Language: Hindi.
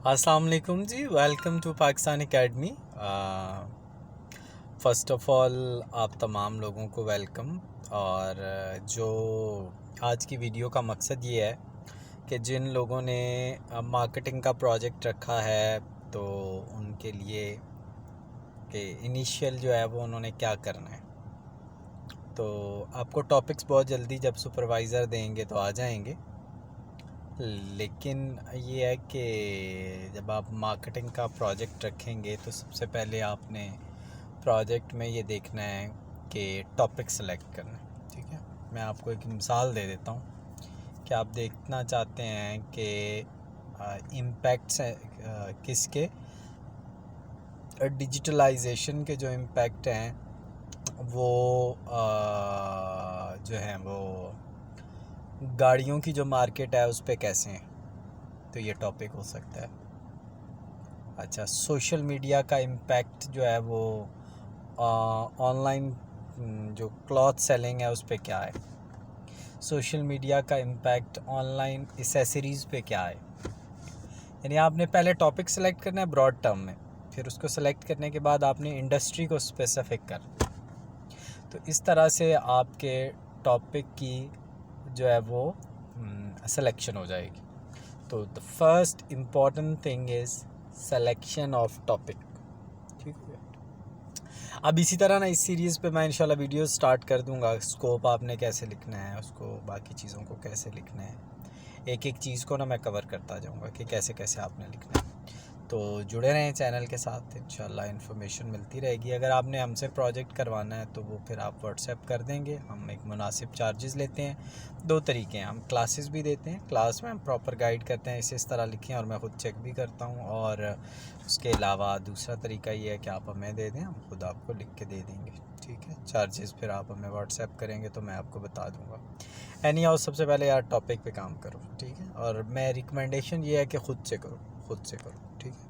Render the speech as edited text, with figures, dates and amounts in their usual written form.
अस्सलाम वालेकुम जी। Welcome to Pakistan academy. First of all आप तमाम लोगों को वेलकम। और जो आज की वीडियो का मकसद ये है कि जिन लोगों ने मार्केटिंग का प्रोजेक्ट रखा है तो उनके लिए कि इनिशियल जो है वो उन्होंने क्या करना है। तो आपको टॉपिक्स बहुत जल्दी जब सुपरवाइज़र देंगे तो आ जाएंगे, लेकिन ये है कि जब आप मार्केटिंग का प्रोजेक्ट रखेंगे तो सबसे पहले आपने प्रोजेक्ट में ये देखना है कि टॉपिक सेलेक्ट करना है। ठीक है, मैं आपको एक मिसाल दे देता हूँ कि आप देखना चाहते हैं कि इम्पैक्ट्स किसके, डिजिटलाइजेशन के जो इम्पैक्ट हैं वो जो हैं वो गाड़ियों की जो मार्केट है उस पर कैसे हैं, तो ये टॉपिक हो सकता है। अच्छा, सोशल मीडिया का इम्पैक्ट जो है वो ऑनलाइन जो क्लॉथ सेलिंग है उस पर क्या है। सोशल मीडिया का इम्पैक्ट ऑनलाइन एसेसरीज़ पे क्या है। यानी आपने पहले टॉपिक सेलेक्ट करना है ब्रॉड टर्म में, फिर उसको सेलेक्ट करने के बाद आपने इंडस्ट्री को स्पेसिफिक करना। तो इस तरह से आपके टॉपिक की जो है वो सिलेक्शन हो जाएगी। तो the first important thing is selection of topic. ठीक है, अब इसी तरह ना इस सीरीज़ पे मैं इंशाल्लाह वीडियो स्टार्ट कर दूंगा। स्कोप आपने कैसे लिखना है, उसको बाकी चीज़ों को कैसे लिखना है, एक एक चीज़ को ना मैं कवर करता जाऊंगा कि कैसे कैसे आपने लिखना है। तो जुड़े रहें चैनल के साथ, इंशाल्लाह इन्फॉर्मेशन मिलती रहेगी। अगर आपने हमसे प्रोजेक्ट करवाना है तो वो फिर आप व्हाट्सएप कर देंगे, हम एक मुनासिब चार्जेस लेते हैं। दो तरीके हैं, हम क्लासेस भी देते हैं, क्लास में हम प्रॉपर गाइड करते हैं इस तरह लिखें और मैं ख़ुद चेक भी करता हूँ। और उसके अलावा दूसरा तरीका ये है कि आप हमें दे दें, हम खुद आपको लिख के दे देंगे। ठीक है, चार्जेस फिर आप हमें व्हाट्सएप करेंगे तो मैं आपको बता दूँगा। एनी हाउ सबसे पहले यार टॉपिक पे काम करो, ठीक है। और मैं रिकमेंडेशन ये है कि ख़ुद से करो, ख़ुद से करो, ठीक है।